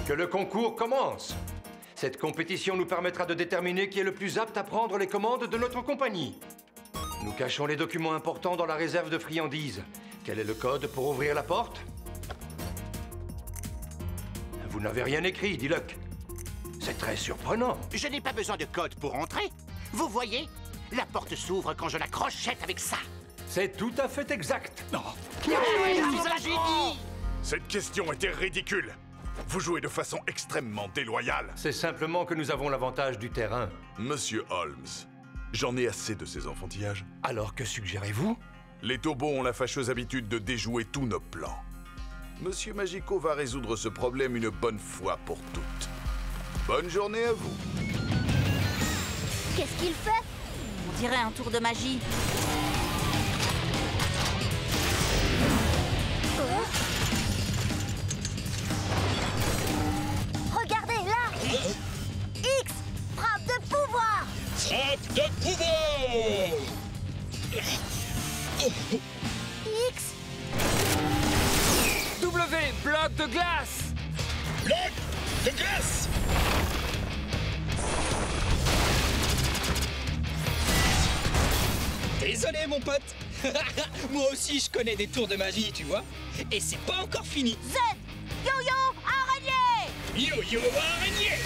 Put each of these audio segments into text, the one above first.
Que le concours commence. Cette compétition nous permettra de déterminer qui est le plus apte à prendre les commandes de notre compagnie. Nous cachons les documents importants dans la réserve de friandises. Quel est le code pour ouvrir la porte? Vous n'avez rien écrit, Diluc. C'est très surprenant. Je n'ai pas besoin de code pour entrer. Vous voyez? La porte s'ouvre quand je la crochette avec ça. C'est tout à fait exact. Non. Je suis un génie! Cette question était ridicule. Vous jouez de façon extrêmement déloyale. C'est simplement que nous avons l'avantage du terrain. Monsieur Holmes, j'en ai assez de ces enfantillages. Alors que suggérez-vous? Les Taubos ont la fâcheuse habitude de déjouer tous nos plans. Monsieur Magico va résoudre ce problème une bonne fois pour toutes. Bonne journée à vous. Qu'est-ce qu'il fait? On dirait un tour de magie. Regardez, là! X! Frappe de pouvoir! Frappe de pouvoir! X! W, bloc de glace! Bloc de glace! Désolé mon pote. Moi aussi je connais des tours de magie, tu vois. Et c'est pas encore fini. Z! Yo-yo! Araignée! Yo-yo araignée!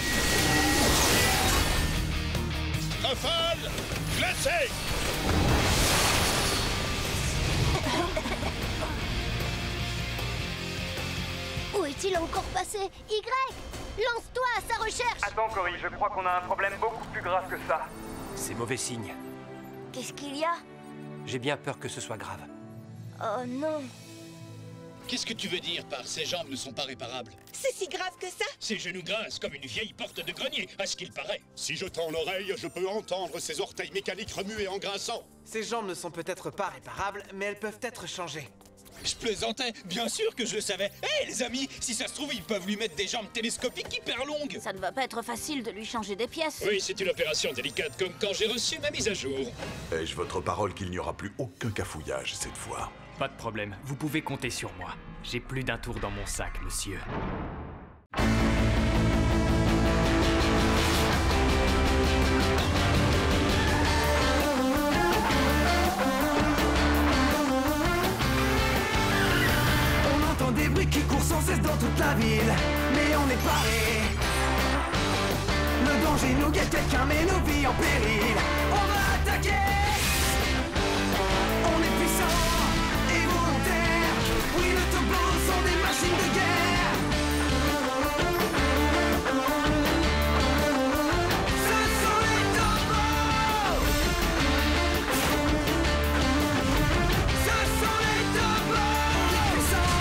Rafale glacée! Où est-il encore passé? Y! Lance-toi à sa recherche! Attends, Cory, je crois qu'on a un problème beaucoup plus grave que ça. C'est mauvais signe. Qu'est-ce qu'il y a? J'ai bien peur que ce soit grave. Oh non! Qu'est-ce que tu veux dire par ses jambes ne sont pas réparables? C'est si grave que ça? Ses genoux grincent comme une vieille porte de grenier, à ce qu'il paraît. Si je tends l'oreille, je peux entendre ses orteils mécaniques remuer en grinçant. Ces jambes ne sont peut-être pas réparables, mais elles peuvent être changées. Je plaisantais, bien sûr que je le savais. Hé les amis, si ça se trouve, ils peuvent lui mettre des jambes télescopiques hyper longues. Ça ne va pas être facile de lui changer des pièces. Oui, c'est une opération délicate, comme quand j'ai reçu ma mise à jour. Ai-je votre parole qu'il n'y aura plus aucun cafouillage cette fois? Pas de problème, vous pouvez compter sur moi. J'ai plus d'un tour dans mon sac, monsieur. On entend des bruits qui courent sans cesse dans toute la ville, mais on est paré. Le danger nous guette, quelqu'un met nos vies en péril. On va attaquer. On est puissant et volontaire. Oui, les Taubos sont des machines de guerre. Ce sont les Taubos. Ce sont les Taubos. On est puissants.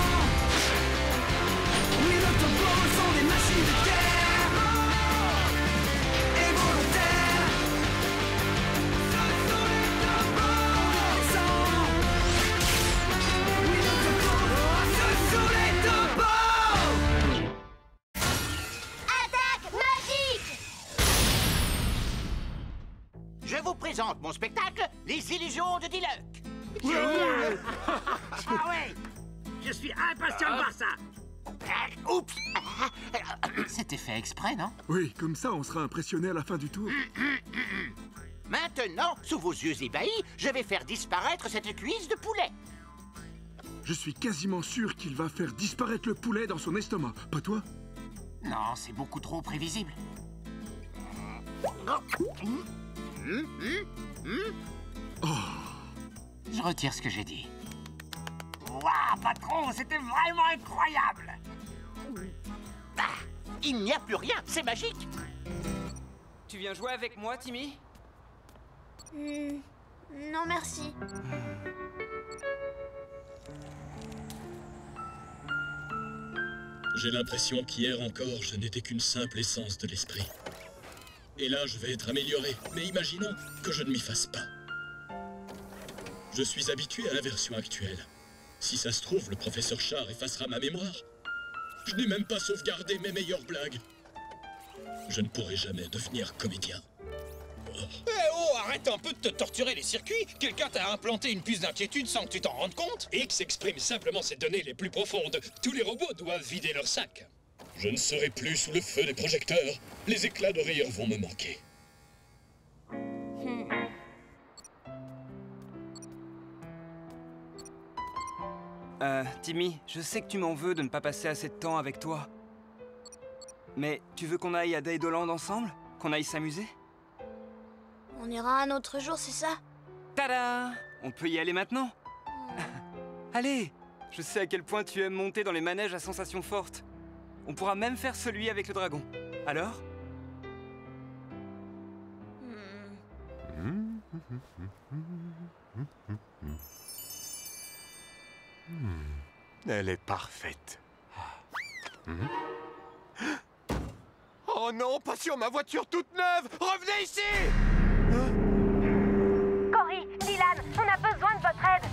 Oui, les Taubos sont des machines de guerre et volontaires. Ce sont les Taubos. On est puissants. Oui, les Taubos. Ce sont les Taubos. Attaque magique! Je vous présente mon spectacle, Les Illusions de Diluc. Ah ouais! Je suis impatient de voir ça! Oups! C'était fait exprès, non? Oui, comme ça on sera impressionné à la fin du tour. Maintenant, sous vos yeux ébahis, je vais faire disparaître cette cuisse de poulet. Je suis quasiment sûr qu'il va faire disparaître le poulet dans son estomac, pas toi? Non, c'est beaucoup trop prévisible. Je retire ce que j'ai dit. Waouh, patron, c'était vraiment incroyable! Ah, il n'y a plus rien, c'est magique. Tu viens jouer avec moi, Timmy? Non merci. J'ai l'impression qu'hier encore, je n'étais qu'une simple essence de l'esprit. Et là, je vais être amélioré. Mais imaginons que je ne m'y fasse pas. Je suis habitué à la version actuelle. Si ça se trouve, le professeur Char effacera ma mémoire. Je n'ai même pas sauvegardé mes meilleures blagues. Je ne pourrai jamais devenir comédien. Eh oh, arrête un peu de te torturer les circuits. Quelqu'un t'a implanté une puce d'inquiétude sans que tu t'en rendes compte. X exprime simplement ses données les plus profondes. Tous les robots doivent vider leur sac. Je ne serai plus sous le feu des projecteurs. Les éclats de rire vont me manquer. Timmy, je sais que tu m'en veux de ne pas passer assez de temps avec toi. Mais tu veux qu'on aille à Daidoland ensemble? Qu'on aille s'amuser? On ira un autre jour, c'est ça? Tada! On peut y aller maintenant? Allez! Je sais à quel point tu aimes monter dans les manèges à sensations fortes. On pourra même faire celui avec le dragon. Alors? Elle est parfaite. Oh non, pas sur ma voiture toute neuve! Revenez ici! Cory, Dylan, on a besoin de votre aide.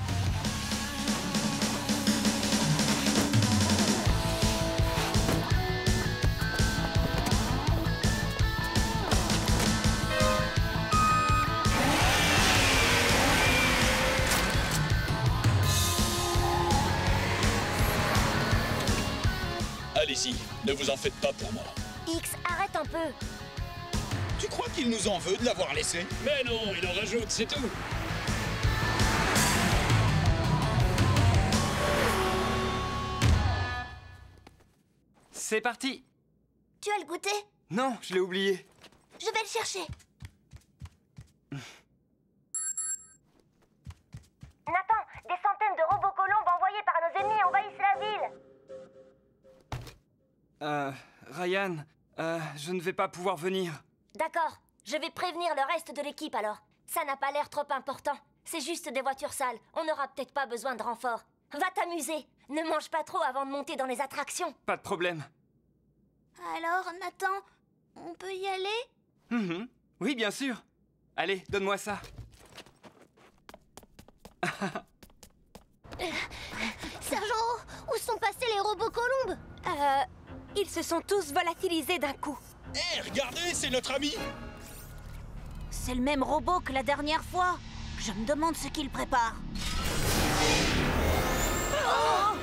Allez-y, ne vous en faites pas pour moi. X, arrête un peu. Tu crois qu'il nous en veut de l'avoir laissé? Mais non, il en rajoute, c'est tout. C'est parti! Tu as le goûter? Non, je l'ai oublié. Je vais le chercher. Nathan, des centaines de robots colombes envoyés par nos ennemis envahissent la ville. Ryan, je ne vais pas pouvoir venir. D'accord, je vais prévenir le reste de l'équipe alors. Ça n'a pas l'air trop important. C'est juste des voitures sales. On n'aura peut-être pas besoin de renfort. Va t'amuser. Ne mange pas trop avant de monter dans les attractions. Pas de problème. Alors, Nathan, on peut y aller? Oui, bien sûr. Allez, donne-moi ça. Sergent, où sont passés les robots colombes? Ils se sont tous volatilisés d'un coup. Hé, regardez, c'est notre ami! C'est le même robot que la dernière fois. Je me demande ce qu'il prépare. Oh!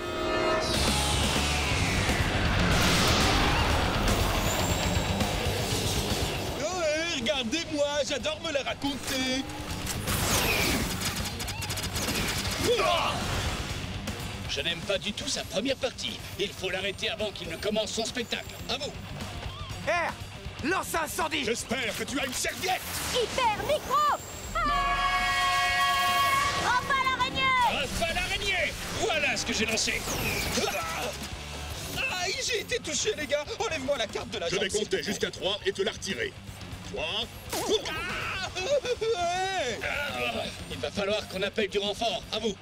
Ouais, regardez-moi, j'adore me la raconter! Je n'aime pas du tout sa première partie. Il faut l'arrêter avant qu'il ne commence son spectacle. À vous! R! Lance un incendie! J'espère que tu as une serviette! Hyper micro! Rafale l'araignée! Rafale l'araignée! Voilà ce que j'ai lancé! Aïe, j'ai été touché, les gars! Enlève-moi la carte de la Je vais compter jusqu'à 3 et te la retirer. 3... il va falloir qu'on appelle du renfort. À vous!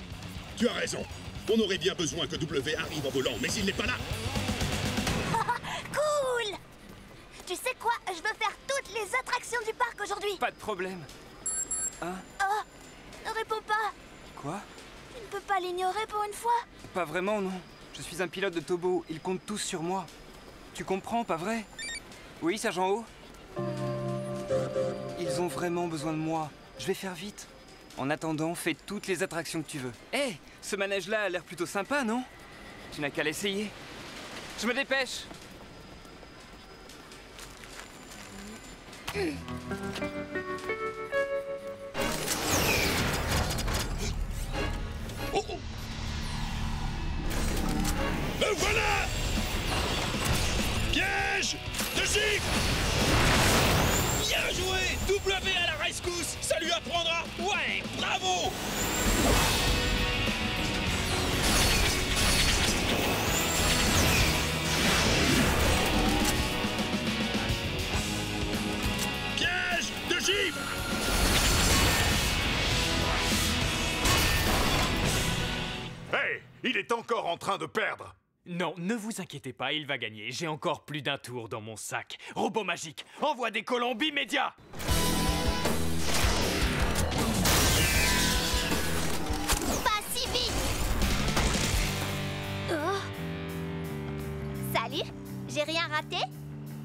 Tu as raison. On aurait bien besoin que W arrive en volant, mais il n'est pas là. Cool! Tu sais quoi? Je veux faire toutes les attractions du parc aujourd'hui. Pas de problème. Hein? Oh, ne réponds pas. Quoi? Tu ne peux pas l'ignorer pour une fois? Pas vraiment, non. Je suis un pilote de Tobo. Ils comptent tous sur moi. Tu comprends, pas vrai? Oui, sergent O? Ils ont vraiment besoin de moi. Je vais faire vite. En attendant, fais toutes les attractions que tu veux. Hé, ce manège-là a l'air plutôt sympa, non? Tu n'as qu'à l'essayer. Je me dépêche. Oh, oh. Me voilà! Piège de gifle! Bien joué! W à la rescousse! Ça lui apprendra! Ouais, bravo! Piège de gifle! Hey, il est encore en train de perdre. Non, ne vous inquiétez pas, il va gagner. J'ai encore plus d'un tour dans mon sac. Robot magique, envoie des colombes immédiats! Pas si vite! Oh. Salut, j'ai rien raté?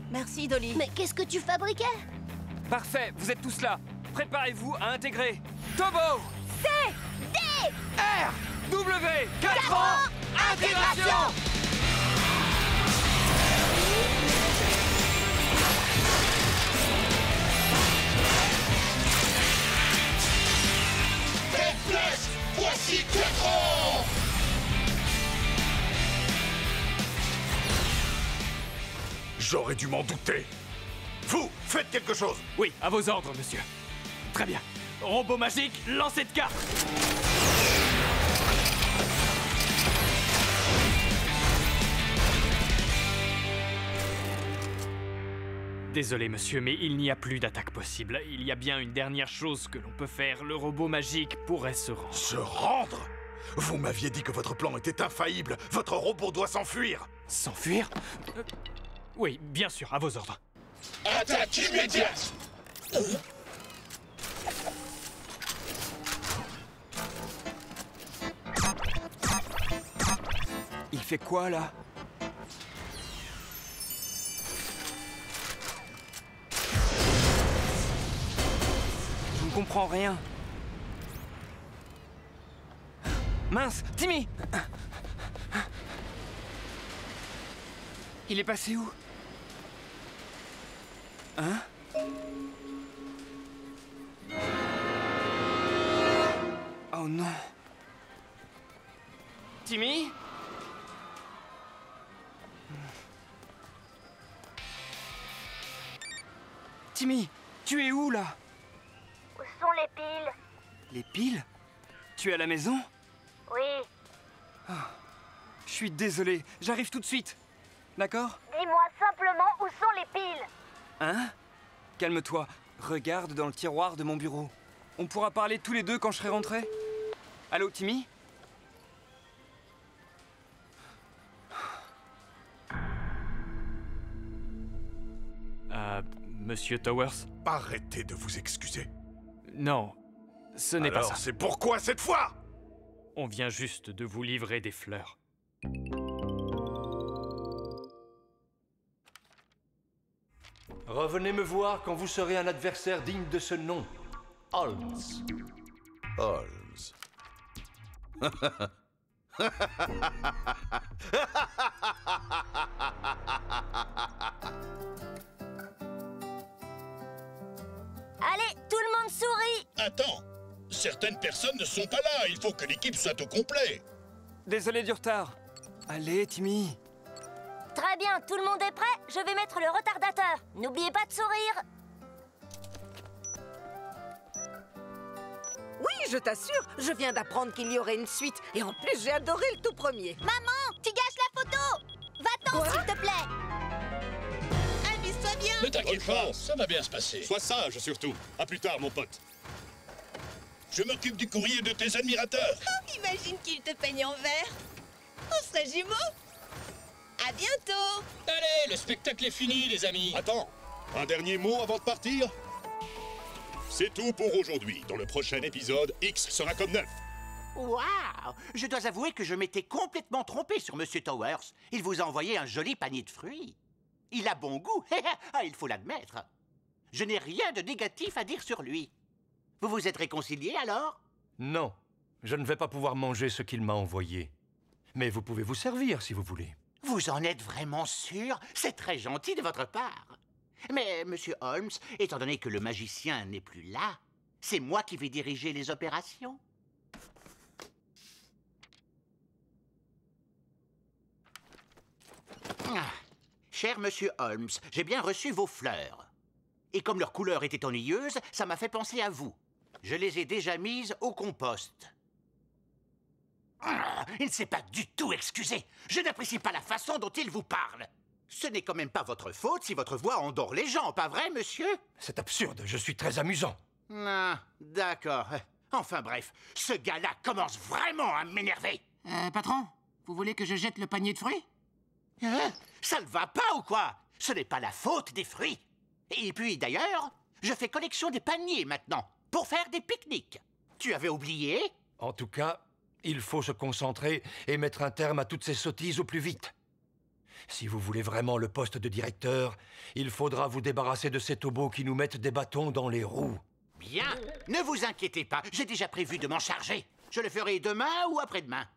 Merci, Dolly. Mais qu'est-ce que tu fabriquais? Parfait, vous êtes tous là. Préparez-vous à intégrer Tobo! C, D, R, W, 4 ans, intégration! J'aurais dû m'en douter. Vous, faites quelque chose. Oui, à vos ordres, monsieur. Très bien. Robot magique, lancez de carte. Désolé, monsieur, mais il n'y a plus d'attaque possible. Il y a bien une dernière chose que l'on peut faire. Le robot magique pourrait se rendre. Se rendre? Vous m'aviez dit que votre plan était infaillible. Votre robot doit s'enfuir. S'enfuir? Oui, bien sûr, à vos ordres. Attaque immédiate! Il fait quoi, là? Je ne comprends rien. Mince, Timmy! Il est passé où? Hein? Oh non. Timmy? Timmy, tu es où là? Où sont les piles? Les piles? Tu es à la maison? Oui. Oh, je suis désolé, j'arrive tout de suite. D'accord? Dis-moi simplement où sont les piles. Hein? Calme-toi, regarde dans le tiroir de mon bureau. On pourra parler tous les deux quand je serai rentré. Allô, Timmy? Monsieur Towers? Arrêtez de vous excuser. Non, ce n'est pas ça. Alors, c'est pourquoi cette fois? On vient juste de vous livrer des fleurs. Revenez me voir quand vous serez un adversaire digne de ce nom. Holmes. Holmes. Allez, tout le monde sourit. Attends, certaines personnes ne sont pas là. Il faut que l'équipe soit au complet. Désolé du retard. Allez, Timmy. Très bien, tout le monde est prêt? Je vais mettre le retardateur. N'oubliez pas de sourire. Oui, je t'assure, je viens d'apprendre qu'il y aurait une suite. Et en plus, j'ai adoré le tout premier. Maman, tu gâches la photo. Va-t'en, s'il te plaît. Amuse-toi bien. Ne t'inquiète pas, ça va bien se passer. Sois sage, surtout. À plus tard, mon pote. Je m'occupe du courrier de tes admirateurs. Oh, imagine qu'ils te peignent en vert. On serait jumeaux. À bientôt. Allez, le spectacle est fini, les amis. Attends, un dernier mot avant de partir? C'est tout pour aujourd'hui. Dans le prochain épisode, X sera comme 9. Waouh! Je dois avouer que je m'étais complètement trompé sur Monsieur Towers. Il vous a envoyé un joli panier de fruits. Il a bon goût, ah, il faut l'admettre. Je n'ai rien de négatif à dire sur lui. Vous vous êtes réconciliés alors? Non, je ne vais pas pouvoir manger ce qu'il m'a envoyé. Mais vous pouvez vous servir si vous voulez. Vous en êtes vraiment sûr? C'est très gentil de votre part. Mais, Monsieur Holmes, étant donné que le magicien n'est plus là, c'est moi qui vais diriger les opérations. Cher Monsieur Holmes, j'ai bien reçu vos fleurs. Et comme leur couleur était ennuyeuse, ça m'a fait penser à vous. Je les ai déjà mises au compost. Il ne s'est pas du tout excusé. Je n'apprécie pas la façon dont il vous parle. Ce n'est quand même pas votre faute si votre voix endort les gens, pas vrai, monsieur? C'est absurde, je suis très amusant. Ah, d'accord. Enfin bref, ce gars-là commence vraiment à m'énerver. Patron, vous voulez que je jette le panier de fruits? Hein? Ça ne va pas ou quoi? Ce n'est pas la faute des fruits. Et puis d'ailleurs, je fais collection des paniers maintenant, pour faire des pique-niques. Tu avais oublié? En tout cas, il faut se concentrer et mettre un terme à toutes ces sottises au plus vite. Si vous voulez vraiment le poste de directeur, il faudra vous débarrasser de ces tobots qui nous mettent des bâtons dans les roues. Bien, ne vous inquiétez pas, j'ai déjà prévu de m'en charger. Je le ferai demain ou après-demain.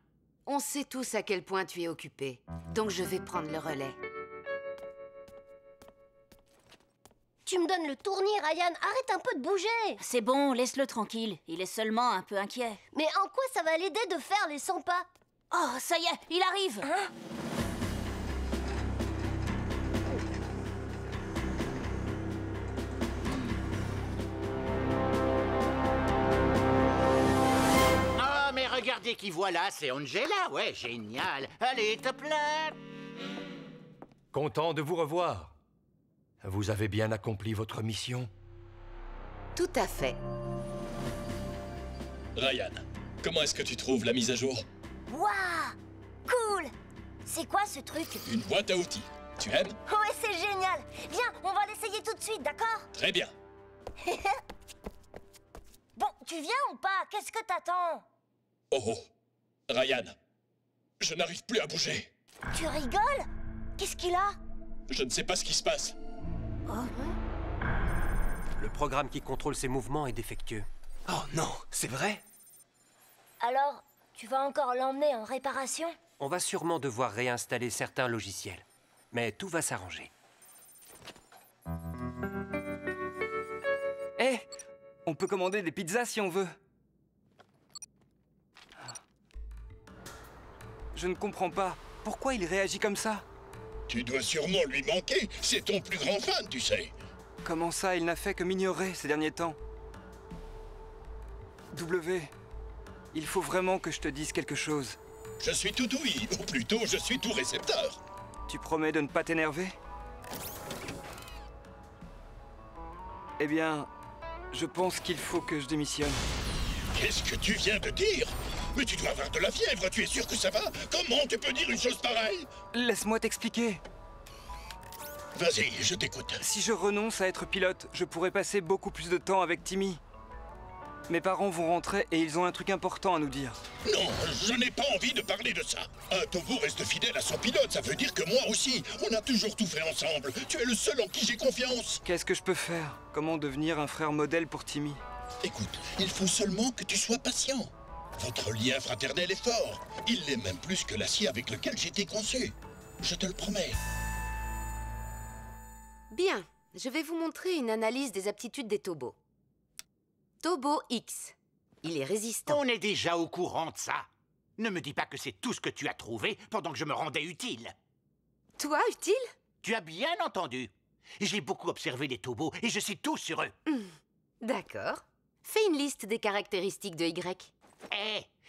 On sait tous à quel point tu es occupé, donc je vais prendre le relais. Tu me donnes le tournis, Ryan. Arrête un peu de bouger. C'est bon, laisse-le tranquille. Il est seulement un peu inquiet. Mais en quoi ça va l'aider de faire les 100 pas? Oh, ça y est, il arrive. Regardez qui voilà, c'est Angela. Ouais, génial. Allez, top là. Content de vous revoir. Vous avez bien accompli votre mission? Tout à fait. Ryan, comment est-ce que tu trouves la mise à jour? Waouh! Cool! C'est quoi ce truc? Une boîte à outils. Tu aimes? Ouais, c'est génial! Viens, on va l'essayer tout de suite, d'accord? Très bien. Bon, tu viens ou pas? Qu'est-ce que t'attends? Oh oh. Ryan, je n'arrive plus à bouger. Tu rigoles? Qu'est-ce qu'il a? Je ne sais pas ce qui se passe. Le programme qui contrôle ses mouvements est défectueux. Oh non, c'est vrai? Alors, tu vas encore l'emmener en réparation? On va sûrement devoir réinstaller certains logiciels. Mais tout va s'arranger. Hé, on peut commander des pizzas si on veut. Je ne comprends pas. Pourquoi il réagit comme ça? Tu dois sûrement lui manquer. C'est ton plus grand fan, tu sais. Comment ça, il n'a fait que m'ignorer ces derniers temps? W, il faut vraiment que je te dise quelque chose. Je suis tout ouïe, ou plutôt je suis tout récepteur. Tu promets de ne pas t'énerver? Eh bien, je pense qu'il faut que je démissionne. Qu'est-ce que tu viens de dire? Mais tu dois avoir de la fièvre, tu es sûr que ça va? Comment tu peux dire une chose pareille? Laisse-moi t'expliquer. Vas-y, je t'écoute. Si je renonce à être pilote, je pourrais passer beaucoup plus de temps avec Timmy. Mes parents vont rentrer et ils ont un truc important à nous dire. Non, je n'ai pas envie de parler de ça. Un Tobo reste fidèle à son pilote, ça veut dire que moi aussi. On a toujours tout fait ensemble. Tu es le seul en qui j'ai confiance. Qu'est-ce que je peux faire? Comment devenir un frère modèle pour Timmy? Écoute, il faut seulement que tu sois patient. Votre lien fraternel est fort. Il l'est même plus que l'acier avec lequel j'ai été conçu. Je te le promets. Bien, je vais vous montrer une analyse des aptitudes des Tobos. Tobo X. Il est résistant. On est déjà au courant de ça. Ne me dis pas que c'est tout ce que tu as trouvé pendant que je me rendais utile. Toi, utile? Tu as bien entendu. J'ai beaucoup observé les Tobos et je sais tout sur eux. D'accord. Fais une liste des caractéristiques de Y.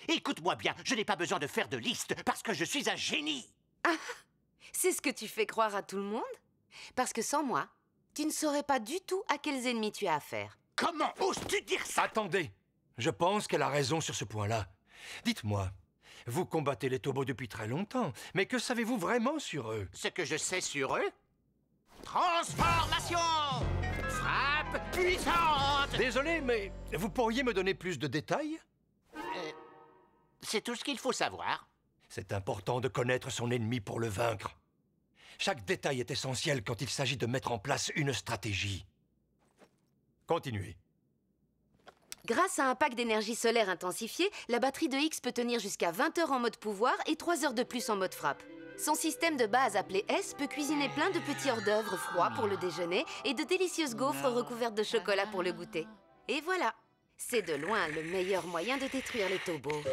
Écoute-moi bien, je n'ai pas besoin de faire de liste parce que je suis un génie. Ah, c'est ce que tu fais croire à tout le monde? Parce que sans moi, tu ne saurais pas du tout à quels ennemis tu as affaire. Comment oses-tu dire ça? Attendez, je pense qu'elle a raison sur ce point-là. Dites-moi, vous combattez les Tobos depuis très longtemps, mais que savez-vous vraiment sur eux? Ce que je sais sur eux? Transformation! Frappe puissante! Désolé, mais vous pourriez me donner plus de détails? C'est tout ce qu'il faut savoir. C'est important de connaître son ennemi pour le vaincre. Chaque détail est essentiel quand il s'agit de mettre en place une stratégie. Continuez. Grâce à un pack d'énergie solaire intensifié, la batterie de X peut tenir jusqu'à 20 heures en mode pouvoir et 3 heures de plus en mode frappe. Son système de base appelé S peut cuisiner plein de petits hors-d'œuvre froids pour le déjeuner et de délicieuses gaufres recouvertes de chocolat pour le goûter. Et voilà, c'est de loin le meilleur moyen de détruire les Tobos.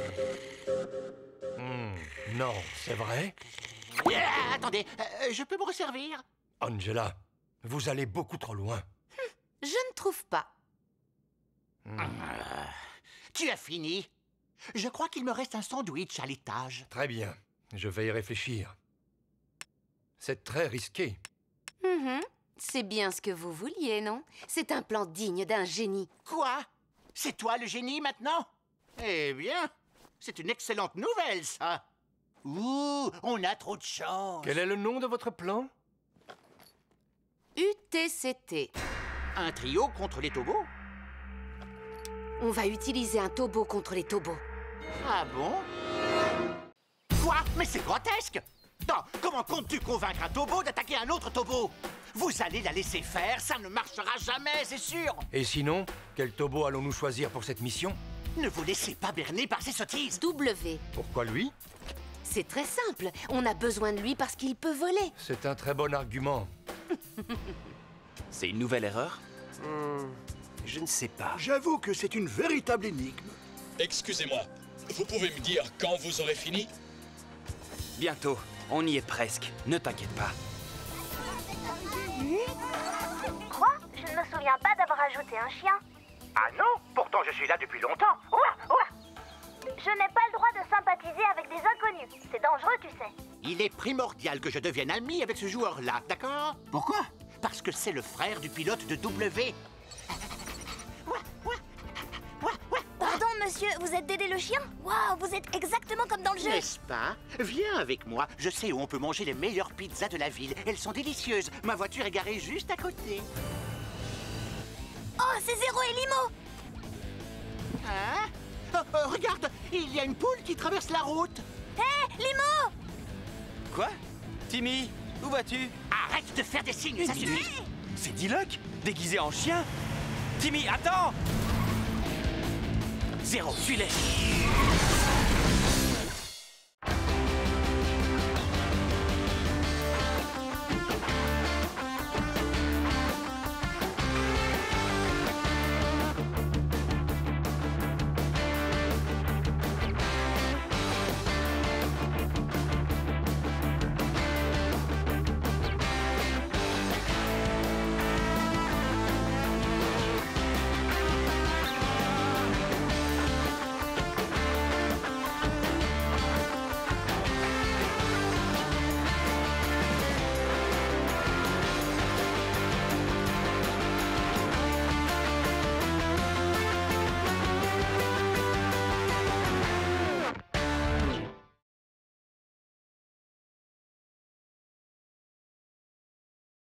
Non, c'est vrai? Attendez, je peux me resservir? Angela, vous allez beaucoup trop loin. Je ne trouve pas. Tu as fini? Je crois qu'il me reste un sandwich à l'étage. Très bien, je vais y réfléchir. C'est très risqué. C'est bien ce que vous vouliez, non? C'est un plan digne d'un génie. Quoi? C'est toi le génie maintenant? Eh bien, c'est une excellente nouvelle, ça. Ouh, on a trop de chance. Quel est le nom de votre plan? UTCT. Un trio contre les Tobos? On va utiliser un Tobo contre les Tobos. Ah bon? Quoi? Mais c'est grotesque! Non, comment comptes-tu convaincre un Tobo d'attaquer un autre Tobo? Vous allez la laisser faire, ça ne marchera jamais, c'est sûr! Et sinon, quel Tobo allons-nous choisir pour cette mission? Ne vous laissez pas berner par ces sottises! W. Pourquoi lui? C'est très simple, on a besoin de lui parce qu'il peut voler. C'est un très bon argument. C'est une nouvelle erreur? Je ne sais pas. J'avoue que c'est une véritable énigme. Excusez-moi, vous pouvez me dire quand vous aurez fini? Bientôt, on y est presque, ne t'inquiète pas. Quoi? Je ne me souviens pas d'avoir ajouté un chien. Ah non? Pourtant je suis là depuis longtemps. Ouah, ouah. Je n'ai pas le droit de sympathiser avec des inconnus. C'est dangereux, tu sais. Il est primordial que je devienne ami avec ce joueur-là, d'accord? Pourquoi? Parce que c'est le frère du pilote de W. Pardon, monsieur, vous êtes Dédé le chien? Waouh, vous êtes exactement comme dans le jeu. N'est-ce pas? Viens avec moi. Je sais où on peut manger les meilleures pizzas de la ville. Elles sont délicieuses. Ma voiture est garée juste à côté. Oh, c'est Zéro et Limo. Hein? Regarde, il y a une poule qui traverse la route. Hé, Limo! Quoi? Timmy, où vas-tu? Arrête de faire des signes, ça suffit. C'est Diluc, déguisé en chien. Timmy, attends! Zéro, suis-les.